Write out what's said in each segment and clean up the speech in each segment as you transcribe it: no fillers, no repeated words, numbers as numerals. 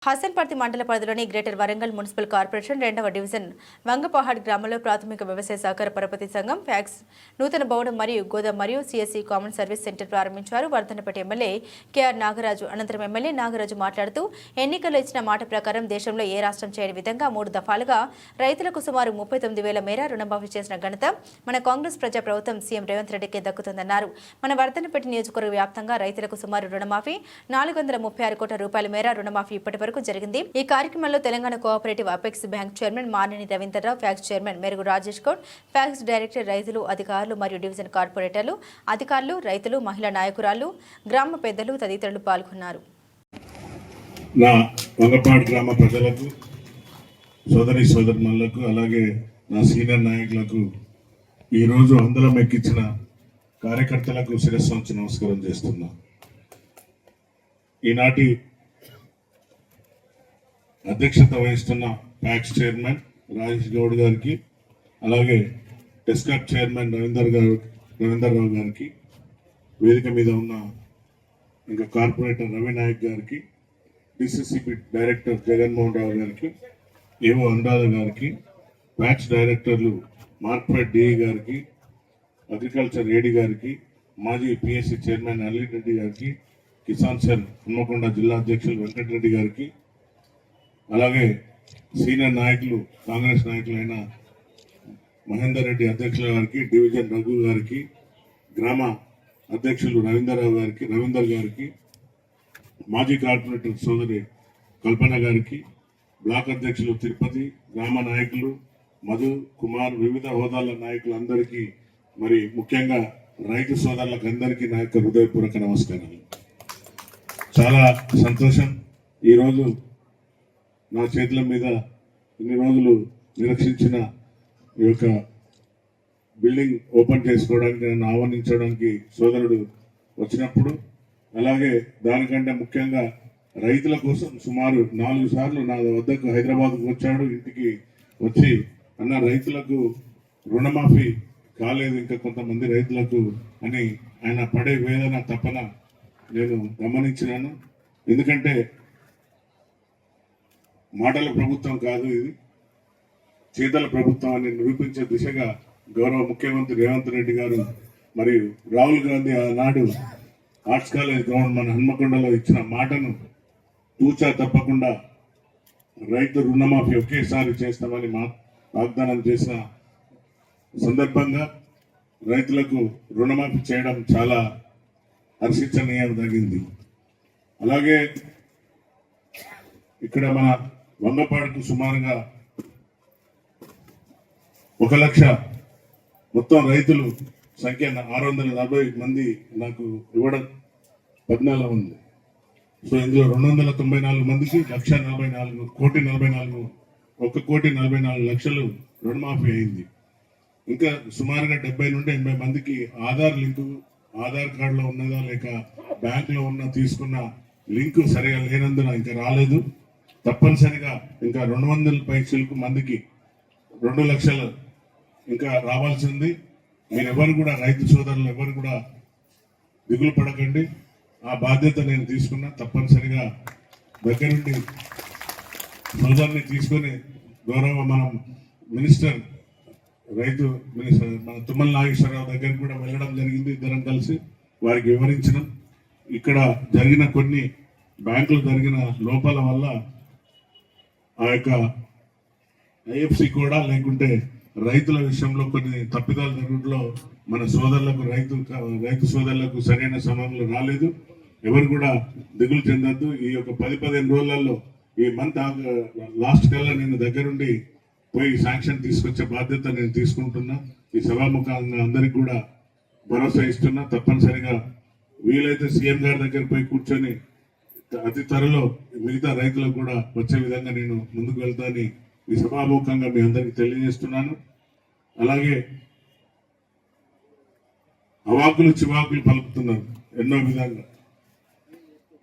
హసన్పర్తి మండల పరిధిలోని greater Warangal municipal corporation 2వ డివిజన్ వంగపహాడ్ గ్రామంలో ప్రాథమిక వ్యవసాయ సహకార పరపతి సంఘం ఫ్యాక్స్ నూతన భవనం మరియు గోదాం మరియు సిఎస్సి కామన్ సర్వీస్ సెంటర్ ప్రారంభించారు. వర్ధనపేట ఎమ్మెల్యే కేఆర్ నాగరాజు. అనంతరం ఎమ్మెల్యే నాగరాజు మాట్లాడుతూ ఎన్నికల్లో ఇచ్చిన మాట ప్రకారం దేశంలో ఏ రాష్ట్రం చేయని విధంగా 3 దఫాలుగా రైతులకు సుమారు 39,000 మేర రుణమాఫీ చేసిన ఘనత మన కాంగ్రెస్ ప్రజా ప్రభుత్వం సీఎం రేవంత్ రెడ్డికి దక్కుతుందన్నారు. మన వర్ధనపేట నియోజకవర్గ వ్యాప్తంగా రైతులకు సుమారు రుణమాఫీ 436 కోట్ల రూపాయల మేర రుణమాఫీ ఇప్పటి జరిగింది. ఈ కార్యక్రమంలో Telangana cooperative apex bank chairman Maneni Ravindrarao, PACS chairman Merugu Rajesh Goud, fax director, రైతులు, అధికారులు మరియు డివిజన్ కార్పొరేటర్లు, అధికారులు, రైతులు, మహిళా నాయకురాలు, గ్రామ పెద్దలు తదితరులు పాల్గొన్నారు. నా వంగపాడు గ్రామ ప్రజలకు, సోదరి సోదరులకు, అలాగే నా సీనియర్ నాయకులకు, ఈరోజు అందరం ఎక్కించిన కార్యకర్తలకు శిరస్సు వంచి నమస్కారం చేస్తున్నా. ఈనాటి అధ్యక్షత వహిస్తున్న ఫ్యాక్స్ చైర్మన్ రాజేష్ గౌడ్ గారికి, అలాగే టెస్కాట్ చైర్మన్ రవీందర్రావు గారికి, వేదిక మీద ఉన్న ఇంకా కార్పొరేటర్ రవి నాయక్ గారికి, డిసిసిబి డైరెక్టర్ జగన్మోహన్ రావు గారికి, ఏవో అనురాధ గారికి, ఫ్యాక్స్ డైరెక్టర్లు మార్కెట్ డిఈ గారికి, అగ్రికల్చర్ ఏడి గారికి, మాజీ పిఎస్సి చైర్మన్ అల్లిరెడ్డి గారికి, కిసాన్ సెల్ హన్మకొండ జిల్లా అధ్యక్షులు వెంకటరెడ్డి గారికి, అలాగే సీనియర్ నాయకులు కాంగ్రెస్ నాయకులైన మహేందర్ రెడ్డి అధ్యక్షుల గారికి, డివిజన్ రఘు గారికి, గ్రామ అధ్యక్షులు రవీందర్ గారికి, మాజీ కార్పొరేటర్ సోదరి కల్పన గారికి, బ్లాక్ అధ్యక్షులు తిరుపతి, గ్రామ నాయకులు మధు కుమార్, వివిధ హోదాల నాయకులందరికీ, మరి ముఖ్యంగా రైతు సోదరులకు అందరికీ నా యొక్క హృదయపూర్వక నమస్కారాలు. చాలా సంతోషం. ఈరోజు నా చేతుల మీద ఇన్ని రోజులు నిరీక్షించిన ఈ యొక్క బిల్డింగ్ ఓపెన్ చేసుకోవడానికి నన్ను ఆహ్వానించడానికి సోదరుడు వచ్చినప్పుడు, అలాగే దానికంటే ముఖ్యంగా రైతుల కోసం సుమారు 4 సార్లు నా వద్దకు హైదరాబాద్కు వచ్చాడు. ఇంటికి వచ్చి అన్న రైతులకు రుణమాఫీ కాలేదు ఇంకా కొంతమంది రైతులకు అని ఆయన పడే వేదన తపన నేను గమనించినాను. ఎందుకంటే మాటల ప్రభుత్వం కాదు, ఇది చేతల ప్రభుత్వం అని నిరూపించే దిశగా గౌరవ ముఖ్యమంత్రి రేవంత్ రెడ్డి గారు మరియు రాహుల్ గాంధీ ఆనాడు ఆర్ట్స్ కాలేజ్ గ్రౌండ్ మన హన్మకొండలో ఇచ్చిన మాటను తూచా తప్పకుండా రైతు రుణమాఫీ ఒకేసారి చేస్తామని వాగ్దానం చేసిన సందర్భంగా రైతులకు రుణమాఫీ చేయడం చాలా హర్షించనీయదగింది. అలాగే ఇక్కడ మన వంగపాడుకు సుమారుగా 1 లక్ష మొత్తం రైతులు సంఖ్య 640 మంది నాకు ఇవ్వడం 14 ఉంది. సో ఇందులో 294 మందికి 1,44,44,44 రుణమాఫీ అయింది. ఇంకా సుమారుగా 70 నుండి 80 మందికి ఆధార్ కార్డులో ఉన్నదా లేక బ్యాంకులో ఉన్న తీసుకున్న లింకు సరిగా లేనందున ఇంకా రాలేదు. తప్పనిసరిగా ఇంకా 200 పైసలకు మందికి 2 లక్షలు ఇంకా రావాల్సింది. మీరెవరు కూడా రైతు సోదరులు ఎవరు కూడా దిగులు పడకండి. ఆ బాధ్యత నేను తీసుకున్నా. తప్పనిసరిగా దగ్గరుండి సోదరుని తీసుకొని గౌరవ మనం రైతు మినిస్టర్ మన తుమ్మల నాగేశ్వరరావు దగ్గరికి కూడా వెళ్ళడం జరిగింది. ఇద్దరం కలిసి వారికి వివరించడం, ఇక్కడ జరిగిన కొన్ని బ్యాంకులు జరిగిన లోపాల వల్ల ఆ యొక్క ఐఎఫ్సి కూడా లేకుంటే రైతుల విషయంలో కొన్ని తప్పిదాలు జరగడంలో మన సోదరులకు రైతు సోదరులకు సరైన సమయంలో రాలేదు. ఎవరు కూడా దిగులు చెందద్దు. ఈ యొక్క 10-15 రోజులలో ఈ మంత్ లాస్ట్ కల్లా నేను దగ్గరుండి పోయి శాంక్షన్ తీసుకొచ్చే బాధ్యత నేను తీసుకుంటున్నా. ఈ సభాముఖంగా అందరికి కూడా భరోసా ఇస్తున్నా. తప్పనిసరిగా వీలైతే సీఎం గారి దగ్గర పోయి కూర్చొని అతి త్వరలో మిగతా రైతులకు కూడా వచ్చే విధంగా నేను ముందుకు వెళ్తానని ఈ సభాముఖంగా మీ అందరికీ తెలియజేస్తున్నాను. అలాగే అవాకులు చివాకులు పలుకుతున్నారు ఎన్నో విధంగా.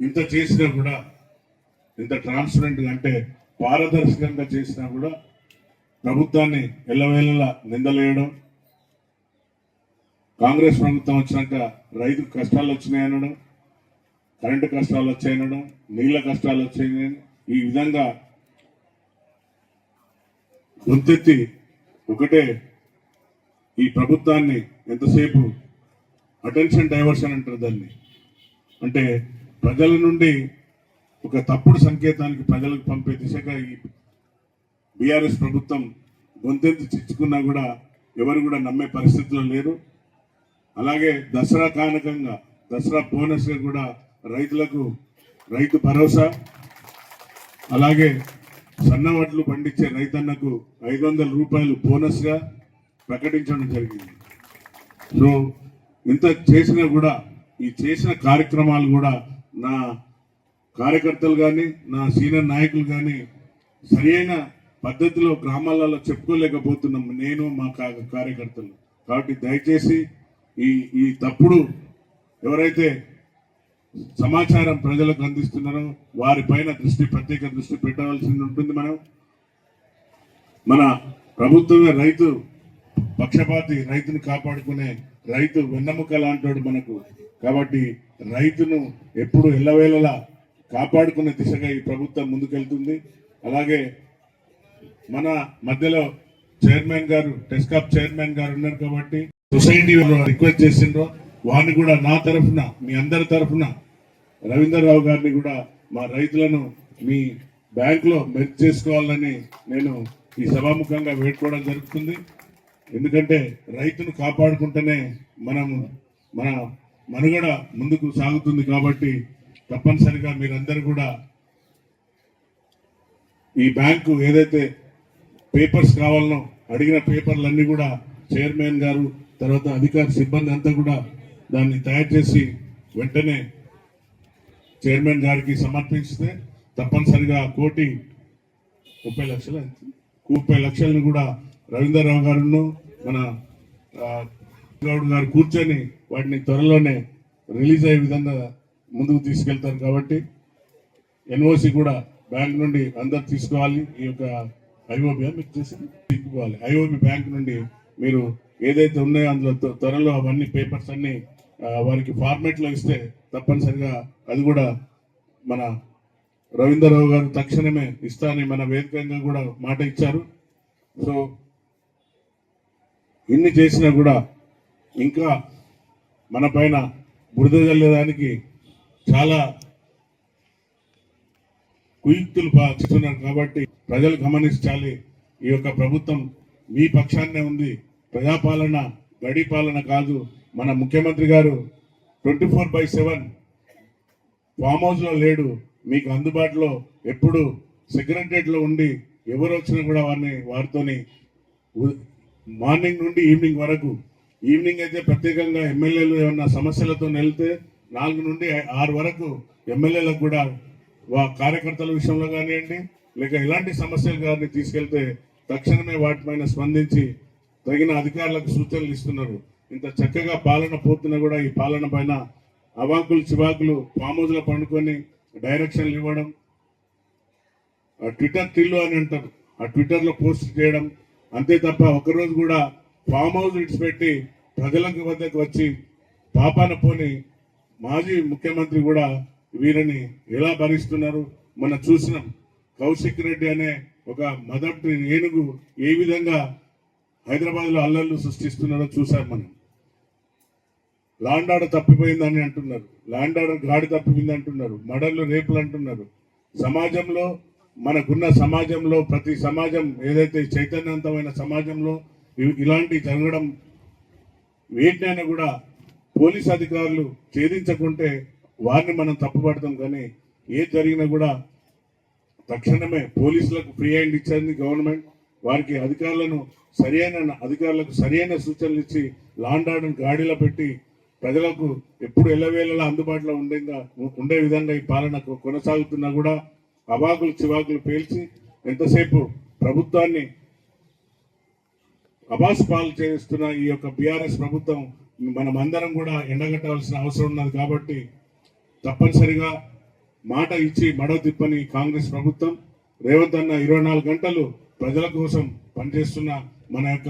ఇంత చేసినా కూడా, ఇంత ట్రాన్స్పరెంట్గా అంటే పారదర్శకంగా చేసినా కూడా ప్రభుత్వాన్ని ఎల్లవేళలా నిందలేయడం, కాంగ్రెస్ ప్రభుత్వం వచ్చినాక రైతు కష్టాలు వచ్చినాయనడం, కరెంటు కష్టాలు వచ్చాయనడం, నీళ్ళ కష్టాలు వచ్చాయని ఈ విధంగా గొంతెత్తి ఒకటే ఈ ప్రభుత్వాన్ని ఎంతసేపు అటెన్షన్ డైవర్షన్ అంటారు దాన్ని, అంటే ప్రజల నుండి ఒక తప్పుడు సంకేతానికి ప్రజలకు పంపే దిశగా ఈ బీఆర్ఎస్ ప్రభుత్వం గొంతెత్తి చిచ్చుకున్నా కూడా ఎవరు కూడా నమ్మే పరిస్థితిలో లేరు. అలాగే దసరా కానుకంగా, దసరా బోనస్గా కూడా రైతులకు రైతు భరోసా, అలాగే సన్నవడ్లు పండించే రైతన్నకు 500 రూపాయలు బోనస్గా ప్రకటించడం జరిగింది. సో ఇంత చేసినా కూడా ఈ చేసిన కార్యక్రమాలు కూడా నా కార్యకర్తలు కానీ నా సీనియర్ నాయకులు కానీ సరైన పద్ధతిలో గ్రామాలలో చెప్పుకోలేకపోతున్నాం, నేను మా కార్యకర్తలు. కాబట్టి దయచేసి ఈ తప్పుడు ఎవరైతే సమాచారం ప్రజలకు అందిస్తున్నారో వారిపైన ప్రత్యేక దృష్టి పెట్టవలసి ఉంటుంది. మన ప్రభుత్వమే రైతు పక్షపాతి, రైతును కాపాడుకునే రైతు వెన్నెముక లాంటాడు మనకు. కాబట్టి రైతును ఎప్పుడు ఎల్లవేళలా కాపాడుకునే దిశగా ఈ ప్రభుత్వం ముందుకెళ్తుంది. అలాగే మన మధ్యలో చైర్మన్ గారు, టెస్కాప్ చైర్మన్ గారు ఉన్నారు కాబట్టి సొసైటీ రిక్వెస్ట్ చేసిండ్రో వారిని కూడా నా తరఫున, మీ అందరి తరఫున రవీందర్ రావు గారిని కూడా మా రైతులను మీ బ్యాంకులో మెర్జ్ చేసుకోవాలని నేను ఈ సభాముఖంగా వేడుకోవడం జరుగుతుంది. ఎందుకంటే రైతును కాపాడుకుంటేనే మన మనుగడ ముందుకు సాగుతుంది. కాబట్టి తప్పనిసరిగా మీరందరూ కూడా ఈ బ్యాంకు ఏదైతే పేపర్స్ కావాలనో అడిగిన పేపర్లన్నీ కూడా చైర్మన్ గారు, తర్వాత అధికార సిబ్బంది అంతా కూడా దాన్ని తయారు చేసి వెంటనే చైర్మన్ గారికి సమర్పిస్తే తప్పనిసరిగా 1,30,00,000 కూడా రవీందర్ రావు గారును మన గౌడ్ గారు కూర్చొని వాటిని త్వరలోనే రిలీజ్ అయ్యే విధంగా ముందుకు తీసుకెళ్తారు. కాబట్టి ఎన్ఓసి కూడా బ్యాంక్ నుండి అందరు తీసుకోవాలి. ఈ యొక్క ఐఓబి మీకు తీసుకోవాలి. ఐఓబి బ్యాంక్ నుండి మీరు ఏదైతే ఉన్నాయో అందులో త్వరలో అవన్నీ పేపర్స్ అన్ని వారికి ఫార్మేట్ లో ఇస్తే తప్పనిసరిగా అది కూడా మన రవీందర్ రావు గారు తక్షణమే ఇస్తానని మన వేదికగా కూడా మాట ఇచ్చారు. సో ఇన్ని చేసినా కూడా ఇంకా మన పైన బురద జల్లేదానికి చాలా కుయుక్తులు చేస్తున్నారు. కాబట్టి ప్రజలు గమనించాలి, ఈ యొక్క ప్రభుత్వం మీ పక్షాన్నే ఉంది. ప్రజాపాలన గడి పాలన కాదు. మన ముఖ్యమంత్రి గారు 24/7 ఫామ్ హౌస్ లో లేడు, మీకు అందుబాటులో ఎప్పుడు సెక్రటరియట్ లో ఉండి ఎవరు వచ్చినా కూడా వారితోని మార్నింగ్ నుండి ఈవినింగ్ వరకు, ఈవినింగ్ అయితే ప్రత్యేకంగా ఎమ్మెల్యేలు ఏమన్నా సమస్యలతో వెళ్తే 4 నుండి 6 వరకు ఎమ్మెల్యేలకు కూడా కార్యకర్తల విషయంలో కానివ్వండి లేక ఎలాంటి సమస్యలు కానీ తీసుకెళ్తే తక్షణమే వాటిపైన స్పందించి తగిన అధికారులకు సూచనలు ఇస్తున్నారు. ఇంత చక్కగా పాలన పోతున్నా కూడా ఈ పాలన పైన అవాకులు చివాకులు ఫామ్ హౌస్ లో పండుకొని డైరెక్షన్లు ఇవ్వడం, ట్విట్టర్ టిల్లు అని అంటారు, ఆ ట్విట్టర్ లో పోస్ట్ చేయడం అంతే తప్ప ఒకరోజు కూడా ఫామ్ హౌస్ విడిచిపెట్టి ప్రజలకు వద్దకు వచ్చి పాపాన పోని మాజీ ముఖ్యమంత్రి కూడా వీరిని ఎలా భరిస్తున్నారు మనం చూసినాం. కౌశిక్ రెడ్డి అనే ఒక మొదటి ఏనుగు ఏ విధంగా హైదరాబాద్ లో అల్లర్లు సృష్టిస్తున్నారో చూసాం మనం. ల్యాండ్ ఆర్డర్ తప్పిపోయిందని అంటున్నారు, ల్యాండ్ ఆర్డర్ గాడి తప్పిపోయింది అంటున్నారు, మర్డర్లు రేపులు అంటున్నారు. సమాజంలో మనకున్న సమాజంలో ప్రతి సమాజం ఏదైతే చైతన్యవంతమైన సమాజంలో ఇలాంటి జరగడం వేటినైనా కూడా పోలీస్ అధికారులు ఛేదించకుంటే వారిని మనం తప్పుపడతాం. కానీ ఏది జరిగినా కూడా తక్షణమే పోలీసులకు ఫ్రీ హ్యాండ్ ఇచ్చింది గవర్నమెంట్. వారికి అధికారులకు సరైన సూచనలు ఇచ్చి లాండ్ ఆర్డర్ గాడిలో పెట్టి ప్రజలకు ఎప్పుడు ఎల్లవేళలా అందుబాటులో ఉండే విధంగా ఈ పాలన కొనసాగుతున్నా కూడా అవాకులు చివాకులు పేల్చి ఎంతసేపు ప్రభుత్వాన్ని అబాసు పాలు చేస్తున్న ఈ యొక్క బీఆర్ఎస్ ప్రభుత్వం మనమందరం కూడా ఎండగట్టవలసిన అవసరం ఉన్నది. కాబట్టి తప్పనిసరిగా మాట ఇచ్చి మడవ తిప్పని కాంగ్రెస్ ప్రభుత్వం, రేవంత్ అన్న 24 గంటలు ప్రజల కోసం పనిచేస్తున్న మన యొక్క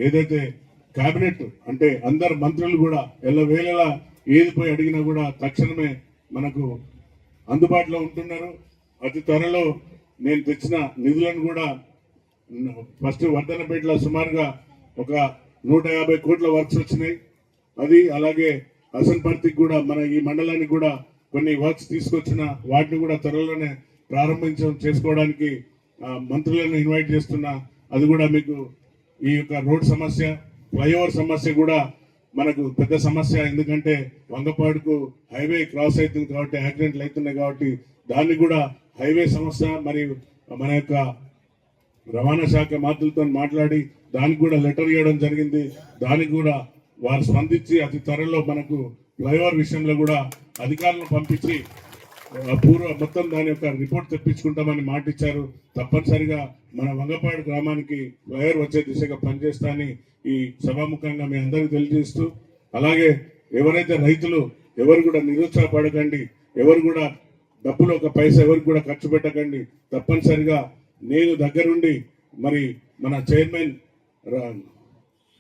ఏదైతే కేబినెట్ అంటే అందరు మంత్రులు కూడా ఎల్లవేళలా ఏది పోయి అడిగినా కూడా తక్షణమే మనకు అందుబాటులో ఉంటున్నారు. అతి త్వరలో నేను తెచ్చిన నిధులను కూడా ఫస్ట్ వర్ధనపేటలో సుమారుగా ఒక 150 కోట్ల వర్క్స్ వచ్చినాయి. అది అలాగే హసన్పర్తికి కూడా మన ఈ మండలానికి కూడా కొన్ని వర్క్స్ తీసుకొచ్చిన వాటిని కూడా త్వరలోనే చేసుకోవడానికి మంత్రులను ఇన్వైట్ చేస్తున్నా. అది కూడా మీకు ఈ యొక్క రోడ్ సమస్య, ఫ్లైఓవర్ సమస్య కూడా మనకు పెద్ద సమస్య. ఎందుకంటే వంగపాడుకు హైవే క్రాస్ అవుతుంది కాబట్టి యాక్సిడెంట్లు అవుతున్నాయి కాబట్టి దాన్ని కూడా హైవే సమస్య మరియు మన యొక్క రవాణా శాఖ మంత్రులతో మాట్లాడి దానికి కూడా లెటర్ ఇవ్వడం జరిగింది. దానికి కూడా వారు స్పందించి అతి త్వరలో మనకు ఫ్లైఓవర్ విషయంలో కూడా అధికారులను పంపించి మొత్తం దాని యొక్క రిపోర్ట్ తెప్పించుకుంటామని మాట ఇచ్చారు. తప్పనిసరిగా మన వంగపాడు గ్రామానికి ఫ్లైఓవర్ వచ్చే దిశగా పనిచేస్తానని ఈ సభాముఖంగా మీ అందరికీ తెలియజేస్తూ, అలాగే ఎవరైతే రైతులు ఎవరు కూడా నిరుత్సాహపడకండి, ఎవరు కూడా డబ్బులు ఒక పైసా ఎవరికి కూడా ఖర్చు పెట్టకండి. తప్పనిసరిగా నేను దగ్గరుండి మరి మన చైర్మన్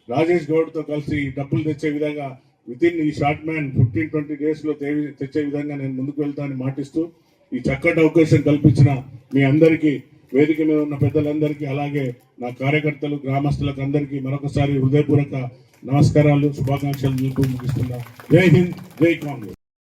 రాజేష్ గౌడ్తో కలిసి డబ్బులు తెచ్చే విధంగా వితిన్ ఈ షార్ట్ మ్యాన్ 15-20 days లో తెచ్చే విధంగా నేను ముందుకు వెళ్తానని మాటిస్తూ ఈ చక్కటి అవకాశం కల్పించిన మీ అందరికీ, వేదిక మీద ఉన్న పెద్దలందరికీ, అలాగే నా కార్యకర్తలు గ్రామస్తులకు అందరికీ మరొకసారి హృదయపూర్వక నమస్కారాలు, శుభాకాంక్షలు ముగిస్తున్నా. జై హింద్, జై కాంగ్రెస్.